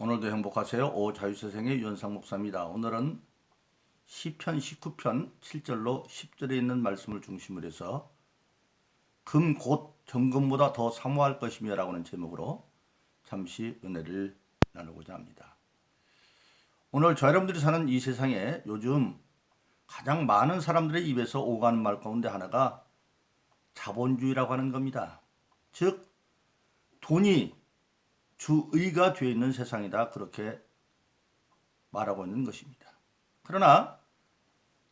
오늘도 행복하세요. 오자유세상의 유현상 목사입니다. 오늘은 시편 19편 7절로 10절에 있는 말씀을 중심으로 해서 금 곧 정금보다 더 사모할 것이며 라고 하는 제목으로 잠시 은혜를 나누고자 합니다. 오늘 저 여러분들이 사는 이 세상에 요즘 가장 많은 사람들의 입에서 오가는 말 가운데 하나가 자본주의라고 하는 겁니다. 즉 돈이 주의가 되어 있는 세상이다, 그렇게 말하고 있는 것입니다. 그러나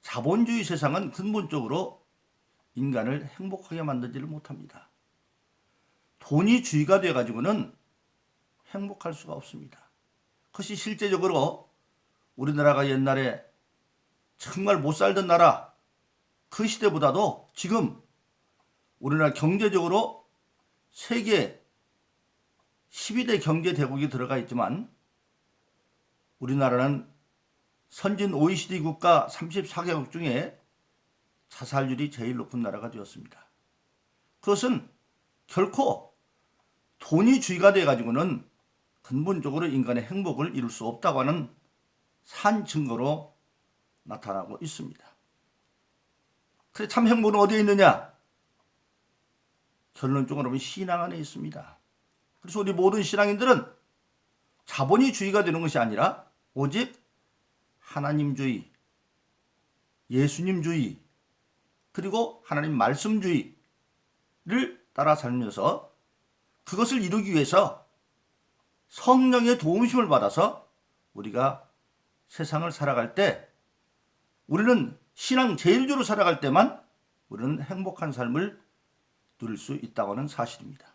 자본주의 세상은 근본적으로 인간을 행복하게 만들지를 못합니다. 돈이 주의가 되어 가지고는 행복할 수가 없습니다. 그것이 실제적으로 우리나라가 옛날에 정말 못 살던 나라, 그 시대보다도 지금 우리나라 경제적으로 세계 12대 경제대국이 들어가 있지만 우리나라는 선진 OECD 국가 34개국 중에 자살률이 제일 높은 나라가 되었습니다. 그것은 결코 돈이 주의가 되어 가지고는 근본적으로 인간의 행복을 이룰 수 없다고 하는 산 증거로 나타나고 있습니다. 그래, 참 행복은 어디에 있느냐? 결론적으로 보면 신앙 안에 있습니다. 그래서 우리 모든 신앙인들은 자본이 주의가 되는 것이 아니라 오직 하나님주의, 예수님주의, 그리고 하나님 말씀주의를 따라 살면서 그것을 이루기 위해서 성령의 도움심을 받아서 우리가 세상을 살아갈 때, 우리는 신앙 제일주로 살아갈 때만 우리는 행복한 삶을 누릴 수 있다고 하는 사실입니다.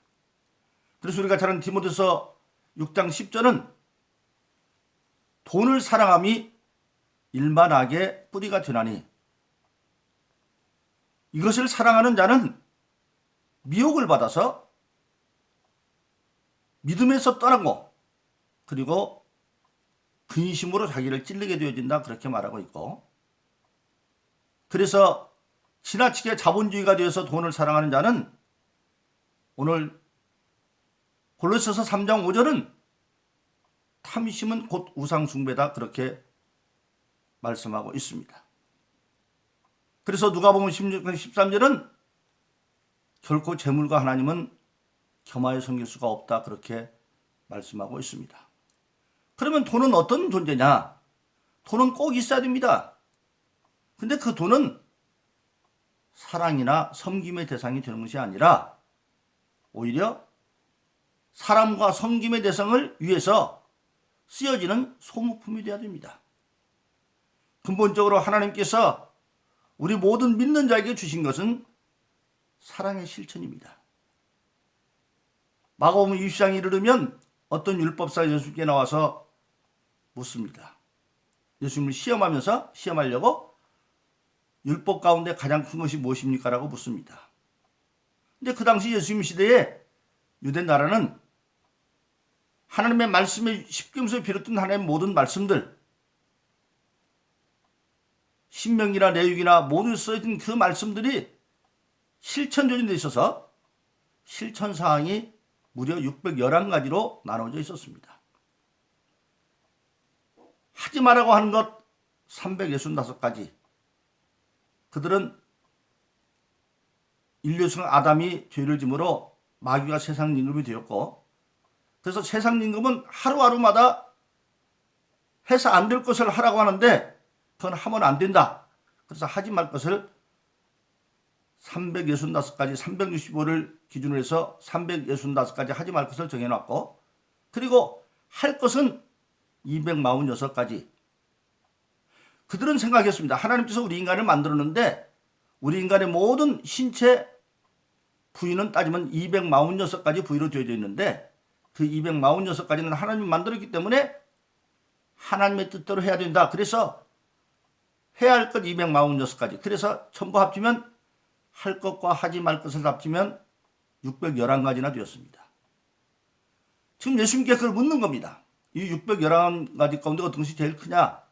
그래서 우리가 잘 아는 디모데서 6장 10절은 돈을 사랑함이 일만 악의 뿌리가 되나니 이것을 사랑하는 자는 미혹을 받아서 믿음에서 떠나고 그리고 근심으로 자기를 찔르게 되어진다, 그렇게 말하고 있고, 그래서 지나치게 자본주의가 되어서 돈을 사랑하는 자는 오늘 골로새서 3장 5절은 탐심은 곧 우상숭배다, 그렇게 말씀하고 있습니다. 그래서 누가복음 16장 13절은 결코 재물과 하나님은 겸하여 섬길 수가 없다, 그렇게 말씀하고 있습니다. 그러면 돈은 어떤 존재냐? 돈은 꼭 있어야 됩니다. 근데 그 돈은 사랑이나 섬김의 대상이 되는 것이 아니라 오히려 사람과 섬김의 대상을 위해서 쓰여지는 소모품이 되어야 됩니다. 근본적으로 하나님께서 우리 모든 믿는 자에게 주신 것은 사랑의 실천입니다. 마가복음 20장에 이르면 어떤 율법사 예수님께 나와서 묻습니다. 예수님을 시험하려고 율법 가운데 가장 큰 것이 무엇입니까? 라고 묻습니다. 근데 그 당시 예수님 시대에 유대 나라는 하나님의 말씀의 십계명서에 비롯된 하나님의 모든 말씀들, 신명기나 레위기나 모두 써진 그 말씀들이 실천조정되어 있어서 실천사항이 무려 611가지로 나눠져 있었습니다. 하지 말라고 하는 것 365가지. 그들은 인류성 아담이 죄를 짐으로 마귀가 세상 임금이 되었고, 그래서 세상 임금은 하루하루마다 해서 안 될 것을 하라고 하는데 그건 하면 안 된다. 그래서 하지 말 것을 365가지, 365를 기준으로 해서 365가지 하지 말 것을 정해놨고, 그리고 할 것은 246가지. 그들은 생각했습니다. 하나님께서 우리 인간을 만들었는데 우리 인간의 모든 신체 부위는 따지면 246가지 부위로 되어져 있는데 그 246가지는 하나님이 만들었기 때문에 하나님의 뜻대로 해야 된다. 그래서 해야 할 것 246가지. 그래서 전부 합치면 할 것과 하지 말 것을 합치면 611가지나 되었습니다. 지금 예수님께 그걸 묻는 겁니다. 이 611가지 가운데 어떤 것이 제일 크냐?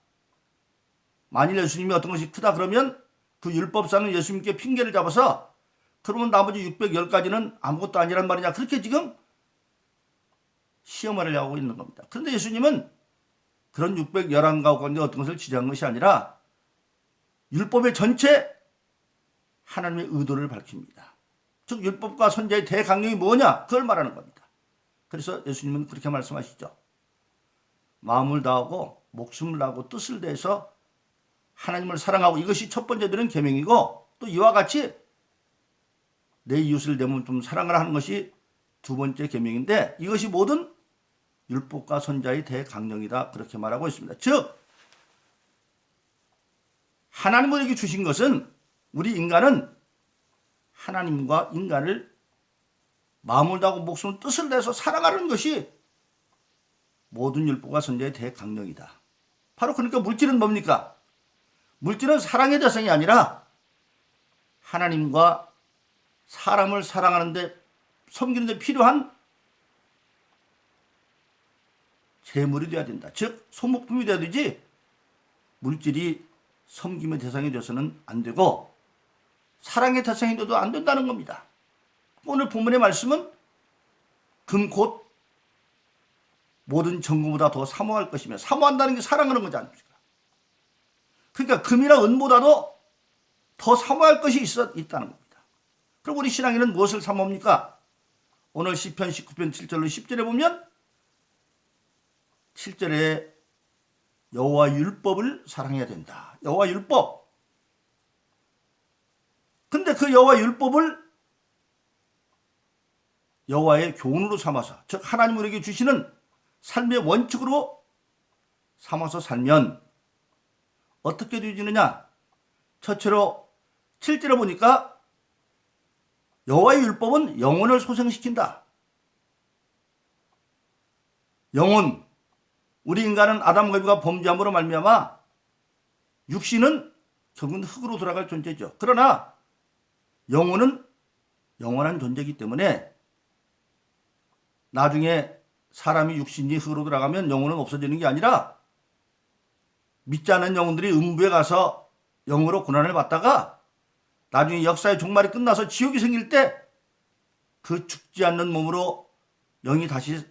만일 예수님이 어떤 것이 크다 그러면 그 율법사는 예수님께 핑계를 잡아서 그러면 나머지 610가지는 아무것도 아니란 말이냐, 그렇게 지금 시험을 하고 있는 겁니다. 그런데 예수님은 그런 611가구 가운데 어떤 것을 지적한 것이 아니라 율법의 전체 하나님의 의도를 밝힙니다. 즉 율법과 선지자의 대강령이 뭐냐? 그걸 말하는 겁니다. 그래서 예수님은 그렇게 말씀하시죠. 마음을 다하고 목숨을 다하고 뜻을 다해서 하나님을 사랑하고 이것이 첫 번째 드린 계명이고 또 이와 같이 내 이웃을 내 몸처럼 사랑하라 하는 것이 두 번째 계명인데 이것이 모든 율법과 선지자의 대강령이다 그렇게 말하고 있습니다. 즉 하나님 우리에게 주신 것은 우리 인간은 하나님과 인간을 마음을 다하고 목숨을 뜻을 내서 사랑하는 것이 모든 율법과 선지자의 대강령이다. 바로 그러니까 물질은 뭡니까? 물질은 사랑의 대상이 아니라 하나님과 사람을 사랑하는데 섬기는 데 필요한 재물이 되어야 된다. 즉 소모품이 되어야 되지 물질이 섬김의 대상이 되어서는 안 되고 사랑의 대상이 되어도 안 된다는 겁니다. 오늘 본문의 말씀은 금 곧 모든 정금보다 더 사모할 것이며 사모한다는 게 사랑하는 거지 않습니까? 그러니까 금이나 은보다도 더 사모할 것이 있다는 겁니다. 그럼 우리 신앙인은 무엇을 사모합니까? 오늘 시편 19편 7절로 10절에 보면 7절에 여호와 율법을 사랑해야 된다. 여호와 율법. 근데 그 여호와 율법을 여호와의 교훈으로 삼아서 즉 하나님 우리에게 주시는 삶의 원칙으로 삼아서 살면 어떻게 되어지느냐? 첫째로 7절에 보니까 여호와의 율법은 영혼을 소생시킨다. 영혼, 우리 인간은 아담과 이브가 범죄함으로 말미암아 육신은 결국은 흙으로 돌아갈 존재죠. 그러나 영혼은 영원한 존재이기 때문에 나중에 사람이 육신이 흙으로 돌아가면 영혼은 없어지는 게 아니라 믿지 않는 영혼들이 음부에 가서 영으로 고난을 받다가 나중에 역사의 종말이 끝나서 지옥이 생길 때 그 죽지 않는 몸으로 영이 다시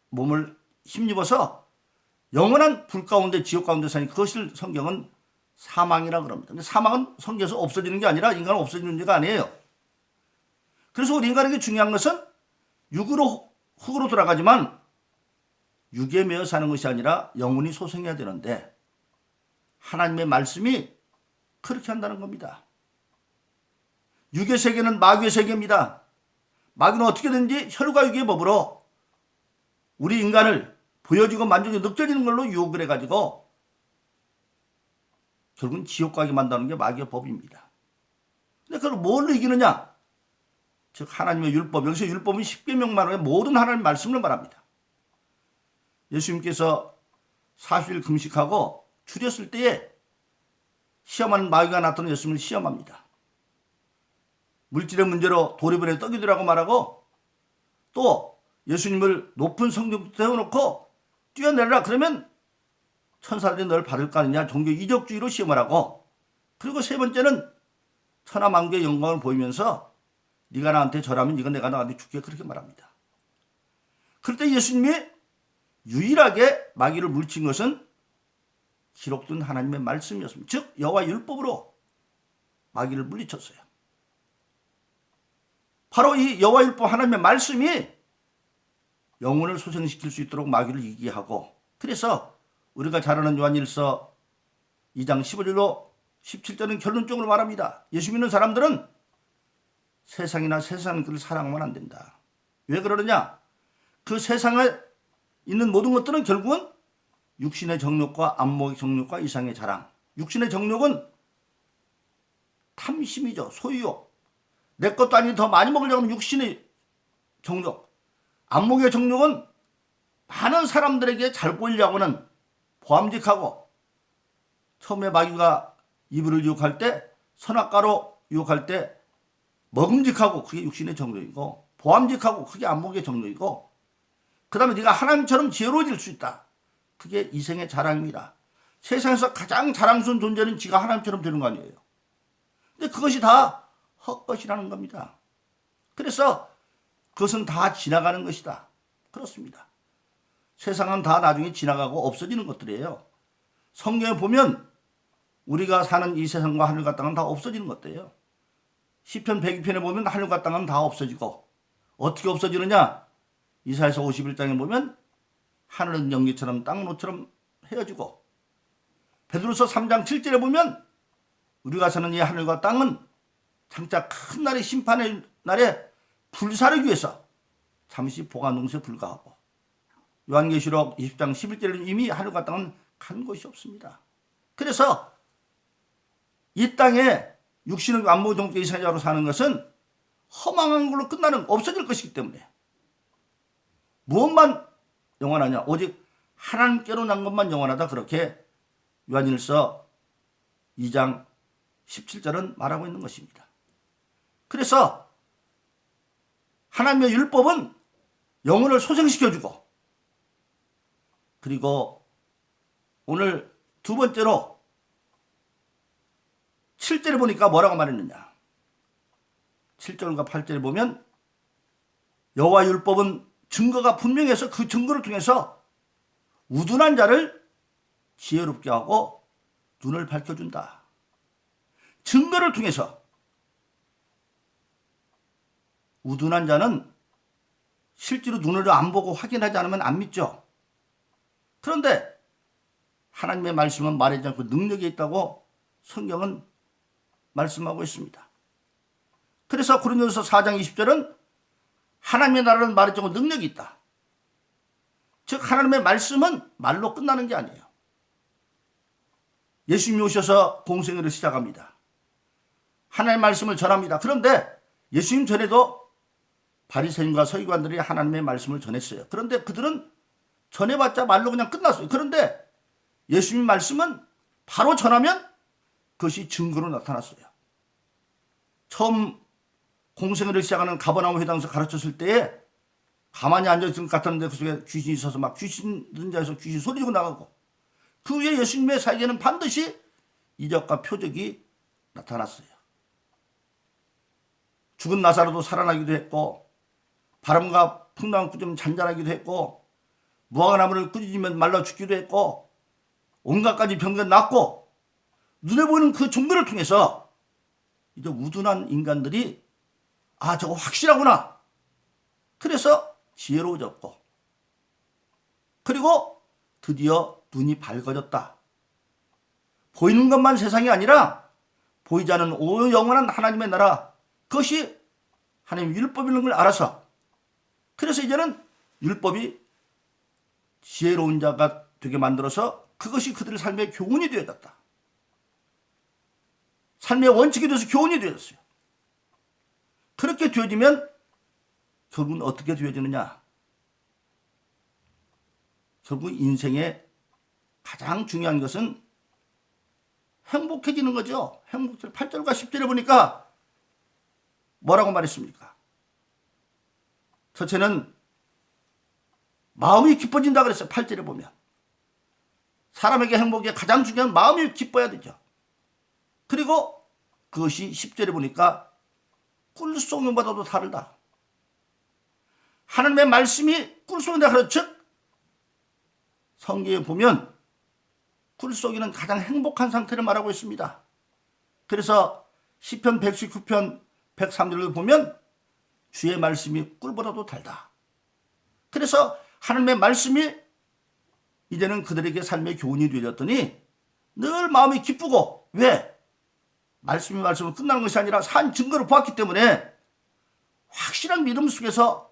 몸을 힘입어서 영원한 불 가운데 지옥 가운데 사니 그것을 성경은 사망이라고 그럽니다. 근데 사망은 성경에서 없어지는 게 아니라 인간은 없어지는 문제가 아니에요. 그래서 우리 인간에게 중요한 것은 흙으로 돌아가지만 육에 매여 사는 것이 아니라 영혼이 소생해야 되는데 하나님의 말씀이 그렇게 한다는 겁니다. 육의 세계는 마귀의 세계입니다. 마귀는 어떻게든지 혈과 육의 법으로 우리 인간을 보여지고 만져지고 느껴지는 걸로 유혹을 해가지고 결국은 지옥 가게 만드는 게 마귀의 법입니다. 근데 그걸 뭘로 이기느냐? 즉 하나님의 율법, 여기서 율법은 10계명만으로 모든 하나님의 말씀을 말합니다. 예수님께서 40일 금식하고 줄였을 때에 시험하는 마귀가 나타나 예수님을 시험합니다. 물질의 문제로 도리변에 떡이 되라고 말하고 또 예수님을 높은 성경부터 세워놓고 뛰어내려라 그러면 천사들이 널 받을 거 아니냐 종교 이적주의로 시험을 하고 그리고 세 번째는 천하만국의 영광을 보이면서 네가 나한테 절하면 네가 내가 나한테 죽게 그렇게 말합니다. 그럴 때 예수님이 유일하게 마귀를 물친 것은 기록된 하나님의 말씀이었습니다. 즉 여호와 율법으로 마귀를 물리쳤어요. 바로 이 여호와 율법 하나님의 말씀이 영혼을 소생시킬 수 있도록 마귀를 이기게 하고 그래서 우리가 잘 아는 요한일서 2장 15절로 17절은 결론적으로 말합니다. 예수 믿는 사람들은 세상이나 세상 것을 사랑하면 안 된다. 왜 그러느냐? 그 세상에 있는 모든 것들은 결국은 육신의 정욕과 안목의 정욕과 이상의 자랑. 육신의 정욕은 탐심이죠. 소유욕. 내 것도 아닌 더 많이 먹으려고 하면 육신의 정욕. 안목의 정욕은 많은 사람들에게 잘 보이려고 하는 보암직하고 처음에 마귀가 이브를 유혹할 때 선악과로 유혹할 때 먹음직하고 그게 육신의 정욕이고 보암직하고 그게 안목의 정욕이고 그 다음에 네가 하나님처럼 지혜로워질 수 있다. 그게 이생의 자랑입니다. 세상에서 가장 자랑스러운 존재는 지가 하나님처럼 되는 거 아니에요. 근데 그것이 다 헛것이라는 겁니다. 그래서 그것은 다 지나가는 것이다. 그렇습니다. 세상은 다 나중에 지나가고 없어지는 것들이에요. 성경에 보면 우리가 사는 이 세상과 하늘과 땅은 다 없어지는 것들이에요. 시편 102편에 보면 하늘과 땅은 다 없어지고 어떻게 없어지느냐? 이사야서 51장에 보면 하늘은 연기처럼 땅은 옷처럼 헤어지고 베드로서 3장 7절에 보면 우리가 사는 이 하늘과 땅은 장차 큰 날의 심판의 날에 불사르기 위해서 잠시 보관 동시에 불과하고 요한계시록 20장 11절에는 이미 하늘과 땅은 간 곳이 없습니다. 그래서 이 땅에 육신을 안목 종족 이사야로 사는 것은 허망한 걸로 끝나는 없어질 것이기 때문에 무엇만 영원하냐? 오직 하나님께로 난 것만 영원하다. 그렇게 요한일서 2장 17절은 말하고 있는 것입니다. 그래서 하나님의 율법은 영혼을 소생시켜주고 그리고 오늘 두 번째로 7절에 보니까 뭐라고 말했느냐? 7절과 8절에 보면 여호와 율법은 증거가 분명해서 그 증거를 통해서 우둔한 자를 지혜롭게 하고 눈을 밝혀준다. 증거를 통해서 우둔한 자는 실제로 눈으로 안 보고 확인하지 않으면 안 믿죠. 그런데 하나님의 말씀은 말하지 않고 능력이 있다고 성경은 말씀하고 있습니다. 그래서 고린도서 4장 20절은 하나님의 나라는 말하지 않고 능력이 있다. 즉 하나님의 말씀은 말로 끝나는 게 아니에요. 예수님이 오셔서 공생애를 시작합니다. 하나님의 말씀을 전합니다. 그런데 예수님 전에도 바리새인과 서기관들이 하나님의 말씀을 전했어요. 그런데 그들은 전해봤자 말로 그냥 끝났어요. 그런데 예수님 말씀은 바로 전하면 그것이 증거로 나타났어요. 처음 공생애를 시작하는 가버나움 회당에서 가르쳤을 때에 가만히 앉아있을 것 같았는데 그 속에 귀신이 있어서 막 귀신 든 자에서 귀신 소리지고 나가고 그 위에 예수님의 사역에는 반드시 이적과 표적이 나타났어요. 죽은 나사로도 살아나기도 했고 바람과 풍랑을 꾸짖으면 잔잔하기도 했고 무화과나무를 꾸짖으면 말라 죽기도 했고 온갖 가지 병가 낫고 눈에 보이는 그 종교를 통해서 이제 우둔한 인간들이 아 저거 확실하구나. 그래서 지혜로워졌고 그리고 드디어 눈이 밝아졌다. 보이는 것만 세상이 아니라 보이지 않는 영원한 하나님의 나라 그것이 하나님 율법이라는 걸 알아서 그래서 이제는 율법이 지혜로운 자가 되게 만들어서 그것이 그들의 삶의 교훈이 되어졌다. 삶의 원칙이 되어서 교훈이 되어졌어요. 그렇게 되어지면 결국은 어떻게 되어지느냐? 결국 인생의 가장 중요한 것은 행복해지는 거죠. 8절과 10절에 보니까 뭐라고 말했습니까? 첫째는 마음이 기뻐진다 그랬어요. 8절에 보면. 사람에게 행복이 가장 중요한 마음이 기뻐야 되죠. 그리고 그것이 10절에 보니까 꿀송이보다도 다르다. 하나님의 말씀이 꿀송이다. 그렇죠? 성경에 보면 꿀송이는 가장 행복한 상태를 말하고 있습니다. 그래서 시편 119편 103절을 보면 주의 말씀이 꿀보다도 달다. 그래서 하나님의 말씀이 이제는 그들에게 삶의 교훈이 되었더니 늘 마음이 기쁘고 왜? 말씀은 끝나는 것이 아니라 산 증거를 보았기 때문에 확실한 믿음 속에서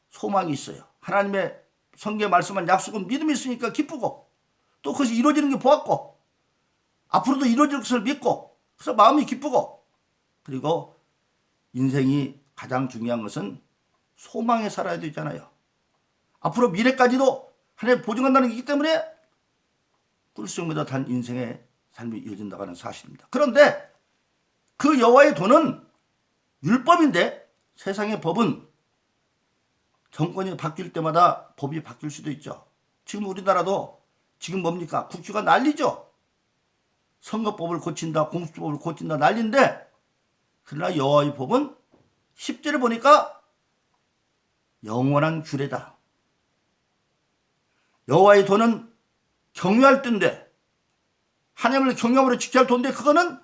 소망이 있어요. 하나님의 성경의 말씀한 약속은 믿음이 있으니까 기쁘고 또 그것이 이루어지는 게 보았고 앞으로도 이루어질 것을 믿고 그래서 마음이 기쁘고 그리고 인생이 가장 중요한 것은 소망에 살아야 되잖아요. 앞으로 미래까지도 하나님 보증한다는 게 있기 때문에 꿀송이보다 단 인생의 삶이 이어진다고 하는 사실입니다. 그런데 그 여호와의 도는 율법인데 세상의 법은 정권이 바뀔 때마다 법이 바뀔 수도 있죠. 지금 우리나라도 지금 뭡니까? 국회가 난리죠. 선거법을 고친다, 공수법을 고친다 난리인데 그러나 여호와의 법은 10절에 보니까 영원한 규례다. 여호와의 도는 경유할 때인데, 하나님을 경외함으로 지켜야 할 도인데, 그거는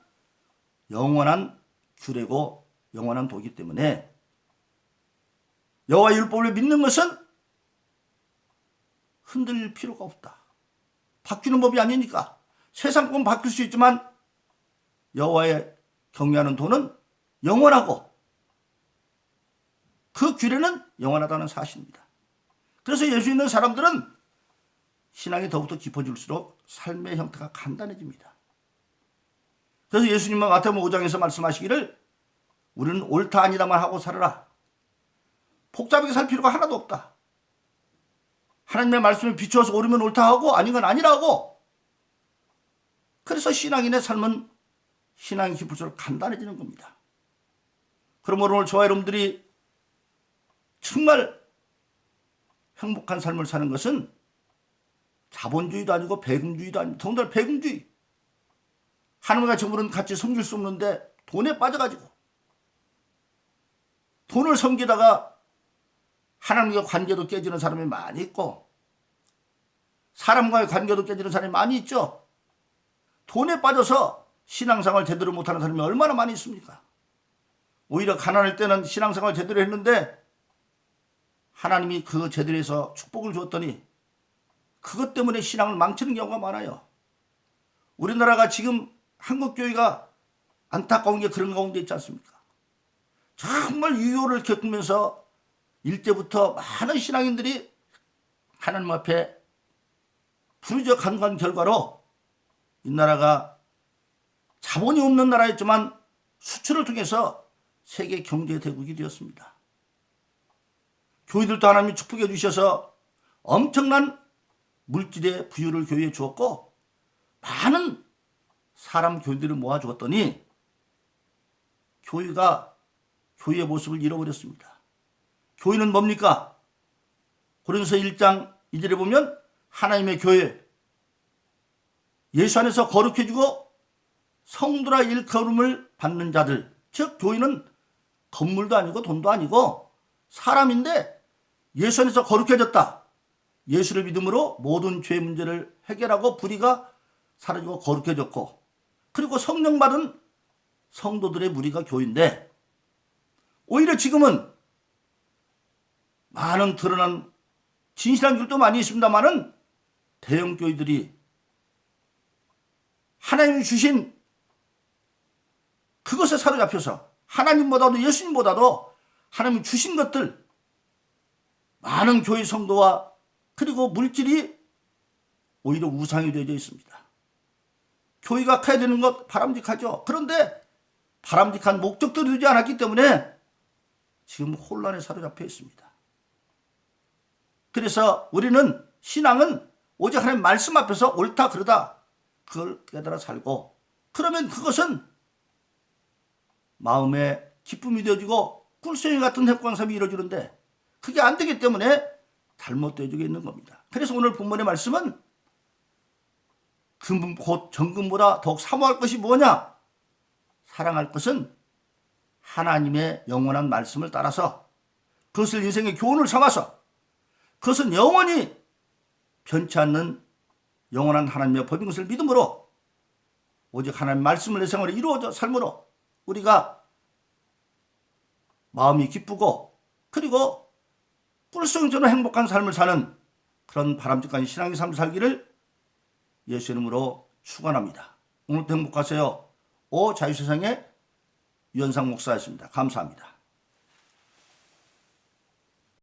영원한 규례고 영원한 도이기 때문에 여호와의 율법을 믿는 것은 흔들릴 필요가 없다. 바뀌는 법이 아니니까. 세상 건 바뀔 수 있지만 여호와의 경외하는 도는 영원하고 그 규례는 영원하다는 사실입니다. 그래서 예수 있는 사람들은 신앙이 더욱더 깊어질수록 삶의 형태가 간단해집니다. 그래서 예수님은 마태복음 5장에서 말씀하시기를 우리는 옳다 아니다만 하고 살아라. 복잡하게 살 필요가 하나도 없다. 하나님의 말씀에 비추어서 옳으면 옳다 하고 아닌 건 아니라고. 그래서 신앙인의 삶은 신앙이 깊을수록 간단해지는 겁니다. 그러므로 오늘 저와 여러분들이 정말 행복한 삶을 사는 것은 자본주의도 아니고 배금주의도 아니고 더군다나 배금주의. 하나님과 저물은 같이 섬길 수 없는데 돈에 빠져가지고 돈을 섬기다가 하나님과 관계도 깨지는 사람이 많이 있고 사람과의 관계도 깨지는 사람이 많이 있죠. 돈에 빠져서 신앙생활 제대로 못하는 사람이 얼마나 많이 있습니까? 오히려 가난할 때는 신앙생활 제대로 했는데 하나님이 그 제대로 해서 축복을 주었더니 그것 때문에 신앙을 망치는 경우가 많아요. 우리나라가 지금 한국교회가 안타까운 게 그런 가운데 있지 않습니까? 정말 유효를 겪으면서 일제부터 많은 신앙인들이 하나님 앞에 부르짖어 간구한 결과로 이 나라가 자본이 없는 나라였지만 수출을 통해서 세계 경제 대국이 되었습니다. 교회들도 하나님이 축복해 주셔서 엄청난 물질의 부유를 교회에 주었고 많은 사람 교회들을 모아주었더니 교회가 교회의 모습을 잃어버렸습니다. 교회는 뭡니까? 고린도서 1장 2절에 보면 하나님의 교회, 예수 안에서 거룩해지고 성도라 일컬음을 받는 자들, 즉 교회는 건물도 아니고 돈도 아니고 사람인데 예수 안에서 거룩해졌다. 예수를 믿음으로 모든 죄 문제를 해결하고 불의가 사라지고 거룩해졌고 그리고 성령 받은 성도들의 무리가 교회인데 오히려 지금은 많은 드러난 진실한 교회도 많이 있습니다만은 대형 교회들이 하나님이 주신 그것에 사로잡혀서 하나님보다도 예수님보다도 하나님이 주신 것들 많은 교회 성도와 그리고 물질이 오히려 우상이 되어져 있습니다. 교회가 커야 되는 것 바람직하죠. 그런데 바람직한 목적도 되지 않았기 때문에 지금 혼란에 사로잡혀 있습니다. 그래서 우리는 신앙은 오직 하나님 말씀 앞에서 옳다 그러다 그걸 깨달아 살고 그러면 그것은 마음에 기쁨이 되어지고 꿀송이 같은 행복한 삶이 이루어지는데 그게 안 되기 때문에 잘못되어지고 있는 겁니다. 그래서 오늘 본문의 말씀은 금은 곧 정금보다 더욱 사모할 것이 뭐냐? 사랑할 것은 하나님의 영원한 말씀을 따라서 그것을 인생의 교훈을 삼아서 그것은 영원히 변치 않는 영원한 하나님의 법인 것을 믿음으로 오직 하나님의 말씀을 내 생활에 이루어져 삶으로 우리가 마음이 기쁘고 그리고 꿀송이처럼 행복한 삶을 사는 그런 바람직한 신앙의 삶을 살기를 예수 이름으로 축원합니다. 오늘도 행복하세요. 오 자유세상의 유현상 목사였습니다. 감사합니다.